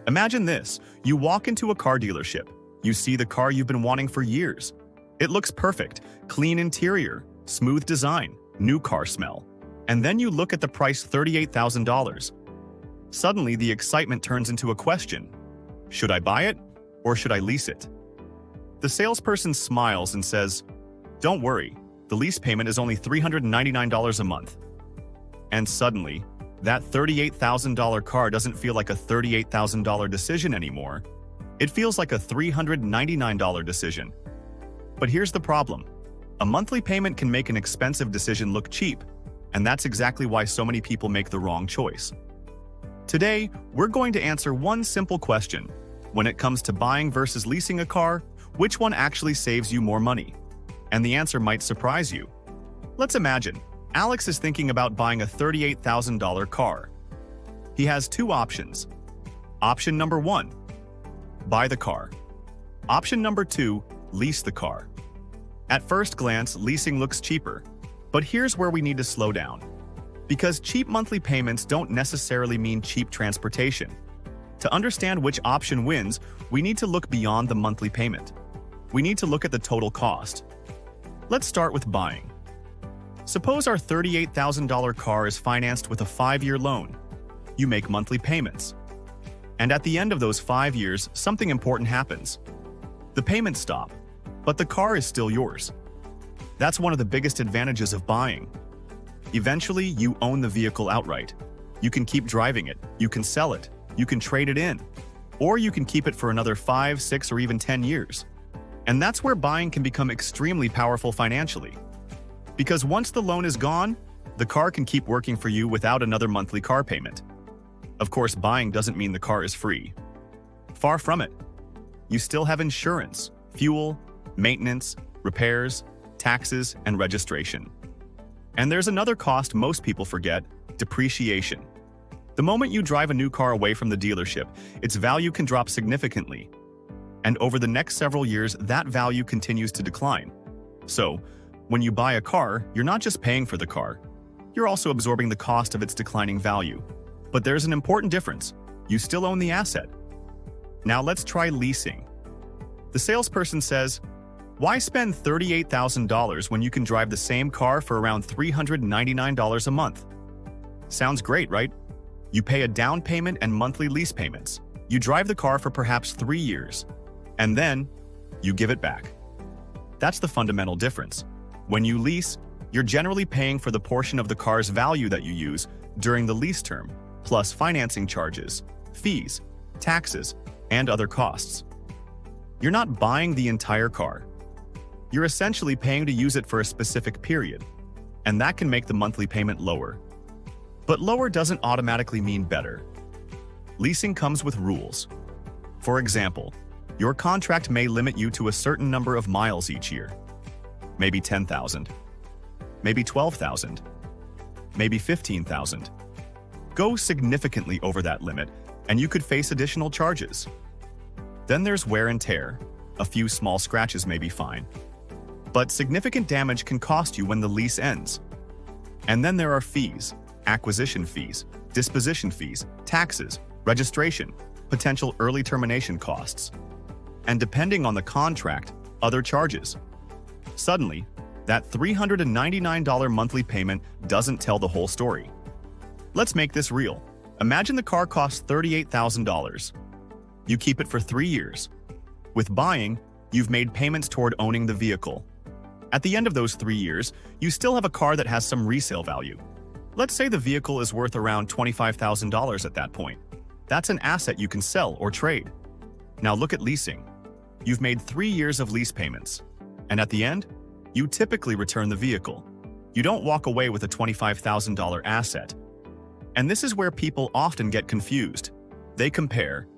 Imagine this. You walk into a car dealership. You see the car you've been wanting for years. It looks perfect, clean interior, smooth design, new car smell. And then you look at the price, $38,000. Suddenly, the excitement turns into a question. Should I buy it or should I lease it? The salesperson smiles and says, "Don't worry, the lease payment is only $399 a month." And suddenly, that $38,000 car doesn't feel like a $38,000 decision anymore. It feels like a $399 decision. But here's the problem. A monthly payment can make an expensive decision look cheap, and that's exactly why so many people make the wrong choice. Today, we're going to answer one simple question. When it comes to buying versus leasing a car, which one actually saves you more money? And the answer might surprise you. Let's imagine Alex is thinking about buying a $38,000 car. He has two options. Option number 1, buy the car. Option number 2, lease the car. At first glance, leasing looks cheaper, but here's where we need to slow down. Because cheap monthly payments don't necessarily mean cheap transportation. To understand which option wins, we need to look beyond the monthly payment. We need to look at the total cost. Let's start with buying. Suppose our $38,000 car is financed with a 5-year loan. You make monthly payments. And at the end of those 5 years, something important happens. The payments stop, but the car is still yours. That's one of the biggest advantages of buying. Eventually, you own the vehicle outright. You can keep driving it, you can sell it, you can trade it in, or you can keep it for another 5, 6, or even 10 years. And that's where buying can become extremely powerful financially. Because once the loan is gone, the car can keep working for you without another monthly car payment. Of course, buying doesn't mean the car is free. Far from it. You still have insurance, fuel, maintenance, repairs, taxes, and registration. And there's another cost most people forget: depreciation. The moment you drive a new car away from the dealership, its value can drop significantly. And over the next several years, that value continues to decline. So, when you buy a car, you're not just paying for the car, you're also absorbing the cost of its declining value. But there's an important difference. You still own the asset. Now let's try leasing. The salesperson says, "Why spend $38,000 when you can drive the same car for around $399 a month?" Sounds great, right? You pay a down payment and monthly lease payments. You drive the car for perhaps 3 years. And then, you give it back. That's the fundamental difference. When you lease, you're generally paying for the portion of the car's value that you use during the lease term, plus financing charges, fees, taxes, and other costs. You're not buying the entire car. You're essentially paying to use it for a specific period, and that can make the monthly payment lower. But lower doesn't automatically mean better. Leasing comes with rules. For example, your contract may limit you to a certain number of miles each year. Maybe 10,000, maybe 12,000, maybe 15,000. Go significantly over that limit, and you could face additional charges. Then there's wear and tear. A few small scratches may be fine. But significant damage can cost you when the lease ends. And then there are fees, acquisition fees, disposition fees, taxes, registration, potential early termination costs. And depending on the contract, other charges. Suddenly, that $399 monthly payment doesn't tell the whole story. Let's make this real. Imagine the car costs $38,000. You keep it for 3 years. With buying, you've made payments toward owning the vehicle. At the end of those 3 years, you still have a car that has some resale value. Let's say the vehicle is worth around $25,000 at that point. That's an asset you can sell or trade. Now look at leasing. You've made 3 years of lease payments. And at the end, you typically return the vehicle. You don't walk away with a $25,000 asset. And this is where people often get confused. They compare,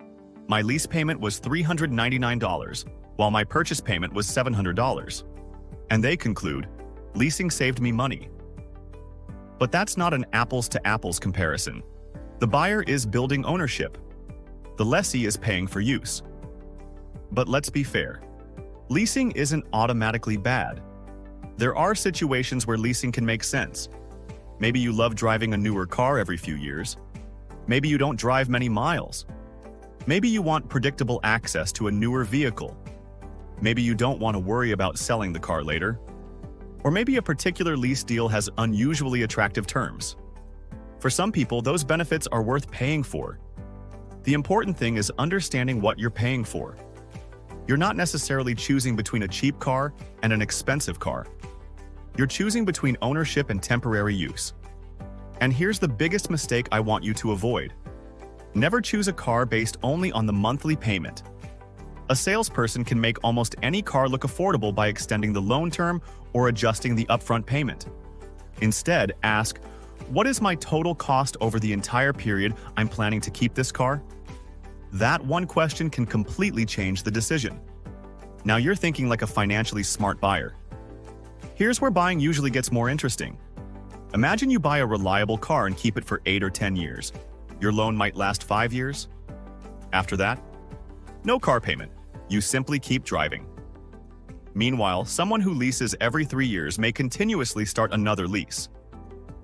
my lease payment was $399, while my purchase payment was $700. And they conclude, leasing saved me money. But that's not an apples-to-apples comparison. The buyer is building ownership. The lessee is paying for use. But let's be fair. Leasing isn't automatically bad. There are situations where leasing can make sense. Maybe you love driving a newer car every few years. Maybe you don't drive many miles. Maybe you want predictable access to a newer vehicle. Maybe you don't want to worry about selling the car later. Or maybe a particular lease deal has unusually attractive terms. For some people, those benefits are worth paying for. The important thing is understanding what you're paying for. You're not necessarily choosing between a cheap car and an expensive car. You're choosing between ownership and temporary use. And here's the biggest mistake I want you to avoid. Never choose a car based only on the monthly payment. A salesperson can make almost any car look affordable by extending the loan term or adjusting the upfront payment. Instead, ask, what is my total cost over the entire period I'm planning to keep this car? That one question can completely change the decision. Now you're thinking like a financially smart buyer. Here's where buying usually gets more interesting. Imagine you buy a reliable car and keep it for 8 or 10 years. Your loan might last 5 years. After that, no car payment. You simply keep driving. Meanwhile, someone who leases every 3 years may continuously start another lease.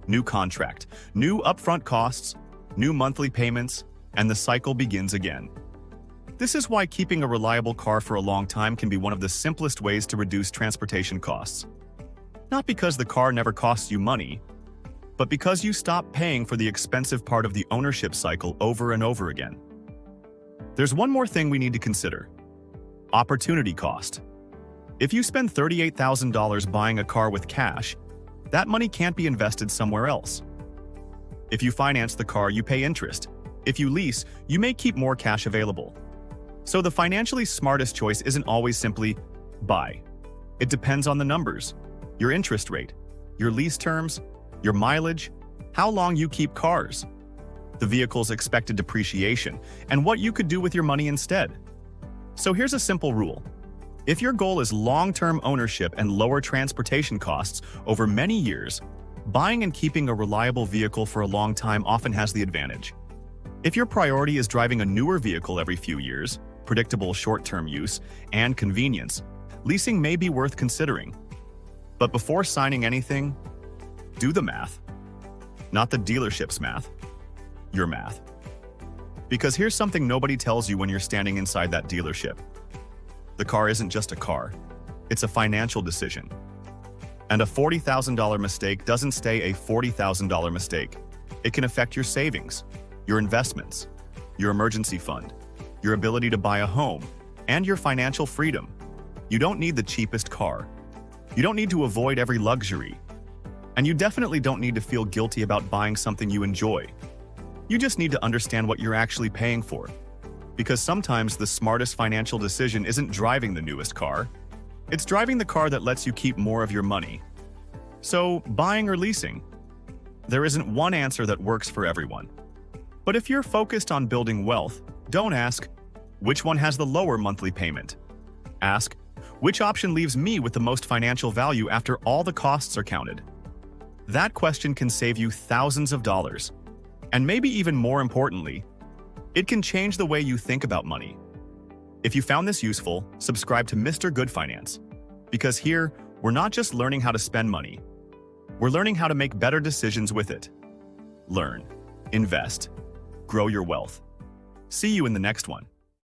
New contract, new upfront costs, new monthly payments, and the cycle begins again. This is why keeping a reliable car for a long time can be one of the simplest ways to reduce transportation costs. Not because the car never costs you money, but because you stop paying for the expensive part of the ownership cycle over and over again. There's one more thing we need to consider: opportunity cost. If you spend $38,000 buying a car with cash, that money can't be invested somewhere else. If you finance the car, you pay interest. If you lease, you may keep more cash available. So the financially smartest choice isn't always simply buy. It depends on the numbers, your interest rate, your lease terms, your mileage, how long you keep cars, the vehicle's expected depreciation, and what you could do with your money instead. So here's a simple rule. If your goal is long-term ownership and lower transportation costs over many years, buying and keeping a reliable vehicle for a long time often has the advantage. If your priority is driving a newer vehicle every few years, predictable short-term use, and convenience, leasing may be worth considering. But before signing anything, do the math. Not the dealership's math, your math. Because here's something nobody tells you when you're standing inside that dealership. The car isn't just a car, it's a financial decision. And a $40,000 mistake doesn't stay a $40,000 mistake. It can affect your savings, your investments, your emergency fund, your ability to buy a home, and your financial freedom. You don't need the cheapest car. You don't need to avoid every luxury. And you definitely don't need to feel guilty about buying something you enjoy. You just need to understand what you're actually paying for. Because sometimes the smartest financial decision isn't driving the newest car. It's driving the car that lets you keep more of your money. So, buying or leasing? There isn't one answer that works for everyone. But if you're focused on building wealth, don't ask, which one has the lower monthly payment? Ask, which option leaves me with the most financial value after all the costs are counted? That question can save you thousands of dollars. And maybe even more importantly, it can change the way you think about money. If you found this useful, subscribe to MrGoodFinance. Because here, we're not just learning how to spend money. We're learning how to make better decisions with it. Learn, invest, grow your wealth. See you in the next one.